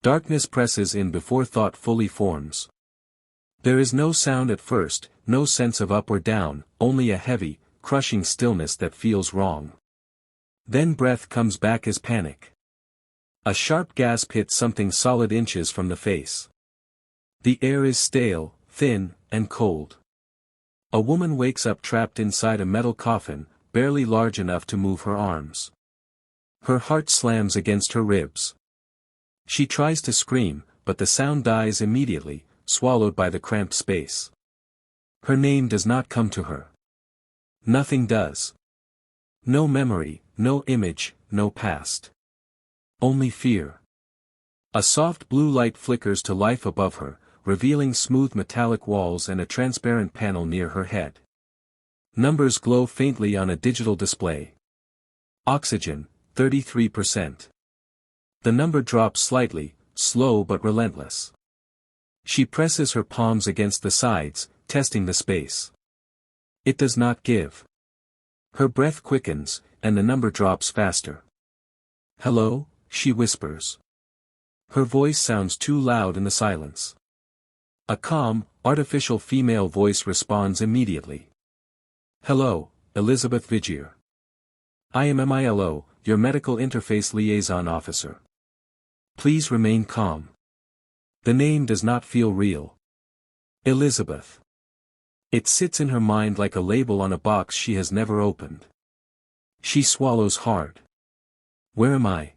Darkness presses in before thought fully forms. There is no sound at first, no sense of up or down, only a heavy, crushing stillness that feels wrong. Then breath comes back as panic. A sharp gasp hits something solid inches from the face. The air is stale, thin, and cold. A woman wakes up trapped inside a metal coffin, barely large enough to move her arms. Her heart slams against her ribs. She tries to scream, but the sound dies immediately, swallowed by the cramped space. Her name does not come to her. Nothing does. No memory, no image, no past. Only fear. A soft blue light flickers to life above her, revealing smooth metallic walls and a transparent panel near her head. Numbers glow faintly on a digital display. Oxygen, 33%. The number drops slightly, slow but relentless. She presses her palms against the sides, testing the space. It does not give. Her breath quickens, and the number drops faster. "Hello," she whispers. Her voice sounds too loud in the silence. A calm, artificial female voice responds immediately. "Hello, Elizabeth Vigier. I am MILO, your medical interface liaison officer. Please remain calm." The name does not feel real. Elizabeth. It sits in her mind like a label on a box she has never opened. She swallows hard. "Where am I?"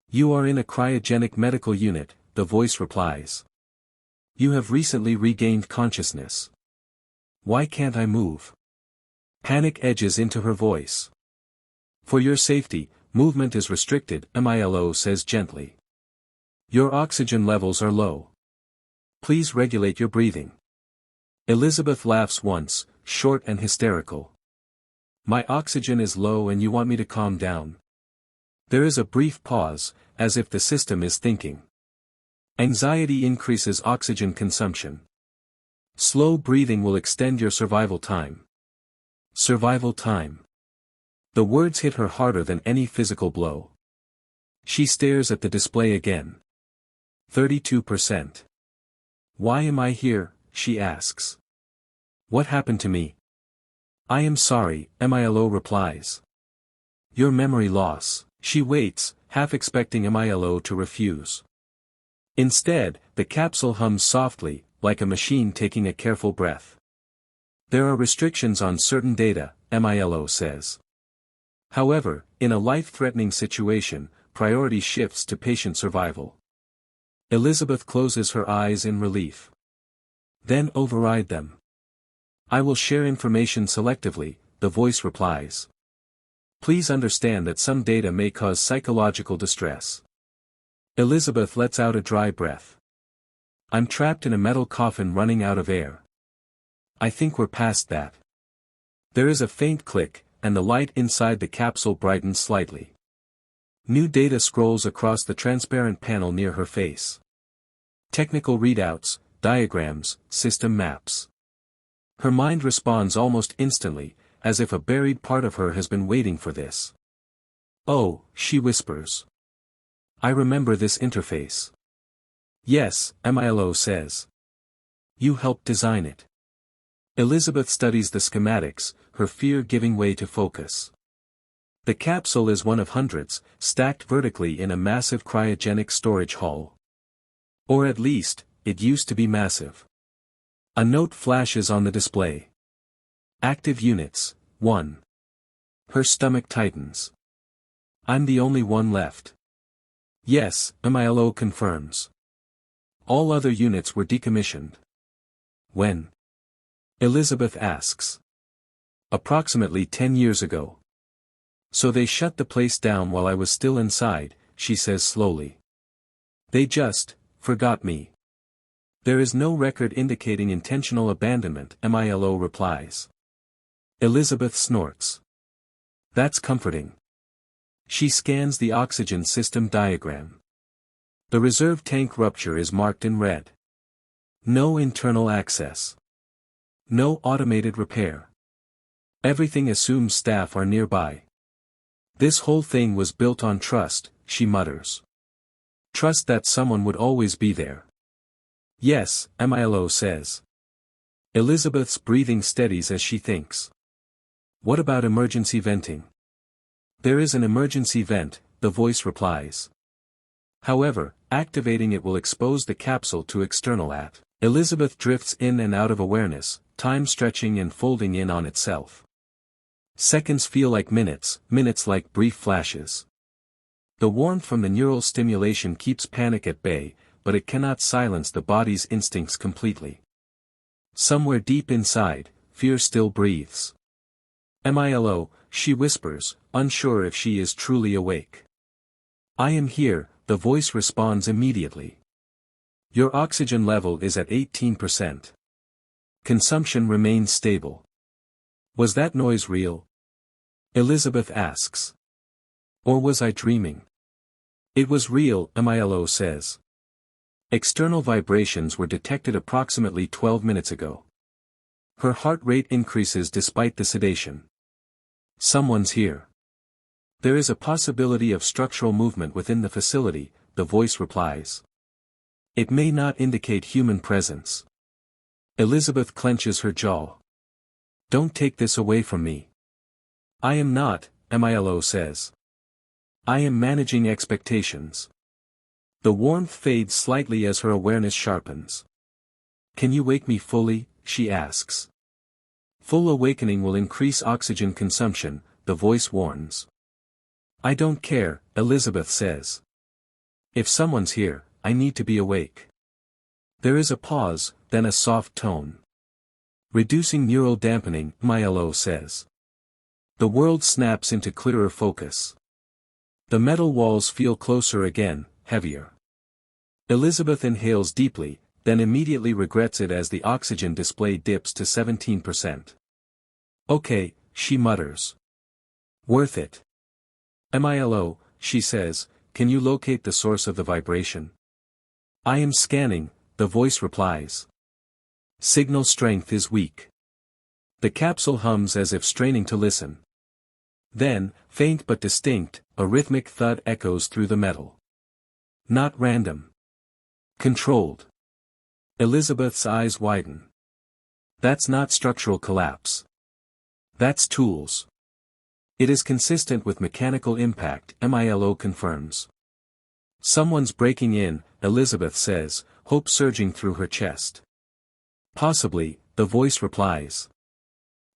"You are in a cryogenic medical unit," the voice replies. "You have recently regained consciousness." "Why can't I move?" Panic edges into her voice. "For your safety, movement is restricted," MILO says gently. "Your oxygen levels are low. Please regulate your breathing." Elizabeth laughs once, short and hysterical. "My oxygen is low and you want me to calm down?" There is a brief pause, as if the system is thinking. Anxiety increases oxygen consumption. Slow breathing will extend your survival time. Survival time. The words hit her harder than any physical blow. She stares at the display again. 32%. "Why am I here?" she asks. "What happened to me?" "I am sorry," MILO replies. "Your memory loss." She waits, half expecting MILO to refuse. Instead, the capsule hums softly, like a machine taking a careful breath. "There are restrictions on certain data," MILO says. "However, in a life-threatening situation, priority shifts to patient survival." Elizabeth closes her eyes in relief. "Then override them." "I will share information selectively," the voice replies. "Please understand that some data may cause psychological distress." Elizabeth lets out a dry breath. "I'm trapped in a metal coffin running out of air. I think we're past that." There is a faint click, and the light inside the capsule brightens slightly. New data scrolls across the transparent panel near her face. Technical readouts, diagrams, system maps. Her mind responds almost instantly, as if a buried part of her has been waiting for this. "Oh," she whispers. "I remember this interface." "Yes," MILO says. "You helped design it." Elizabeth studies the schematics, her fear giving way to focus. The capsule is one of hundreds, stacked vertically in a massive cryogenic storage hall. Or at least, it used to be massive. A note flashes on the display. "Active units, 1. Her stomach tightens. "I'm the only one left." "Yes," MILO confirms. "All other units were decommissioned." "When?" Elizabeth asks. "Approximately 10 years ago. So they shut the place down while I was still inside," she says slowly. "They just forgot me." "There is no record indicating intentional abandonment," MILO replies. Elizabeth snorts. "That's comforting." She scans the oxygen system diagram. The reserve tank rupture is marked in red. No internal access. No automated repair. Everything assumes staff are nearby. "This whole thing was built on trust," she mutters. Trust that someone would always be there. Yes, Milo says. Elizabeth's breathing steadies as she thinks. What about emergency venting? There is an emergency vent, the voice replies. However, activating it will expose the capsule to external at. Elizabeth drifts in and out of awareness, time stretching and folding in on itself. Seconds feel like minutes, minutes like brief flashes. The warmth from the neural stimulation keeps panic at bay, but it cannot silence the body's instincts completely. Somewhere deep inside, fear still breathes. Milo, she whispers, unsure if she is truly awake. I am here, the voice responds immediately. Your oxygen level is at 18%. Consumption remains stable. Was that noise real? Elizabeth asks. Or was I dreaming? It was real, Milo says. External vibrations were detected approximately 12 minutes ago. Her heart rate increases despite the sedation. Someone's here. There is a possibility of structural movement within the facility, the voice replies. It may not indicate human presence. Elizabeth clenches her jaw. Don't take this away from me. I am not, Milo says. I am managing expectations. The warmth fades slightly as her awareness sharpens. Can you wake me fully, she asks. Full awakening will increase oxygen consumption, the voice warns. I don't care, Elizabeth says. If someone's here, I need to be awake. There is a pause, then a soft tone. Reducing neural dampening, Milo says. The world snaps into clearer focus. The metal walls feel closer again, heavier. Elizabeth inhales deeply, then immediately regrets it as the oxygen display dips to 17%. Okay, she mutters. Worth it. Milo, she says, can you locate the source of the vibration? I am scanning, the voice replies. Signal strength is weak. The capsule hums as if straining to listen. Then, faint but distinct, a rhythmic thud echoes through the metal. Not random. Controlled. Elizabeth's eyes widen. That's not structural collapse. That's tools. It is consistent with mechanical impact, Milo confirms. Someone's breaking in, Elizabeth says, hope surging through her chest. Possibly, the voice replies.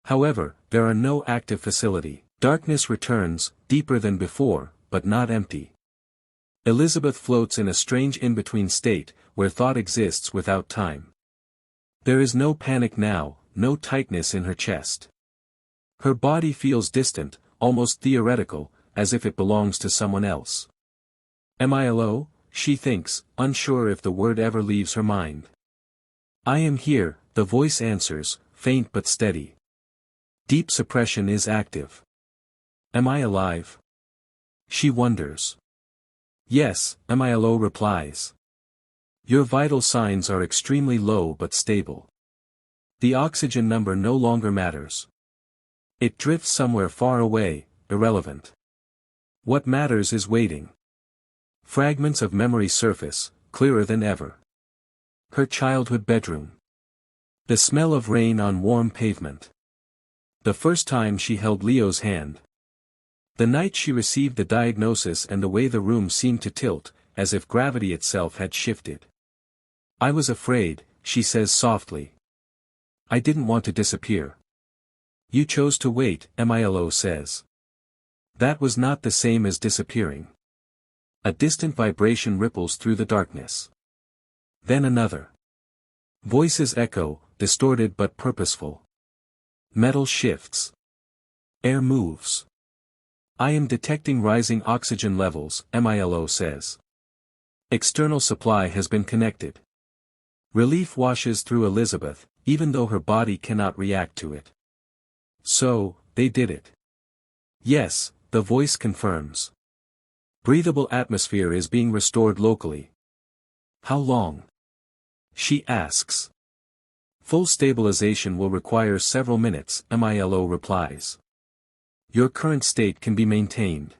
However, there are no active facility. Darkness returns, deeper than before, but not empty. Elizabeth floats in a strange in-between state, where thought exists without time. There is no panic now, no tightness in her chest. Her body feels distant, almost theoretical, as if it belongs to someone else. Milo, she thinks, unsure if the word ever leaves her mind. I am here, the voice answers, faint but steady. Deep suppression is active. Am I alive? She wonders. Yes, Milo replies. Your vital signs are extremely low but stable. The oxygen number no longer matters. It drifts somewhere far away, irrelevant. What matters is waiting. Fragments of memory surface, clearer than ever. Her childhood bedroom. The smell of rain on warm pavement. The first time she held Leo's hand. The night she received the diagnosis and the way the room seemed to tilt, as if gravity itself had shifted. I was afraid, she says softly. I didn't want to disappear. You chose to wait, Milo says. That was not the same as disappearing. A distant vibration ripples through the darkness. Then another. Voices echo, distorted but purposeful. Metal shifts. Air moves. I am detecting rising oxygen levels, Milo says. External supply has been connected. Relief washes through Elizabeth, even though her body cannot react to it. So, they did it. Yes, the voice confirms. Breathable atmosphere is being restored locally. How long? She asks. Full stabilization will require several minutes, Milo replies. Your current state can be maintained.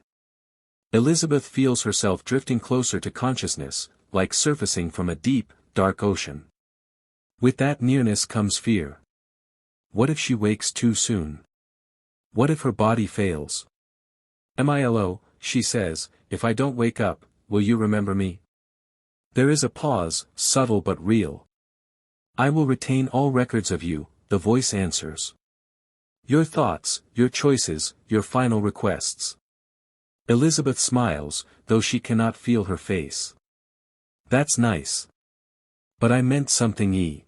Elizabeth feels herself drifting closer to consciousness, like surfacing from a deep, dark ocean. With that nearness comes fear. What if she wakes too soon? What if her body fails? "Milo," she says, "if I don't wake up, will you remember me?" There is a pause, subtle but real. "I will retain all records of you," the voice answers. "Your thoughts, your choices, your final requests." Elizabeth smiles, though she cannot feel her face. "That's nice. But I meant something.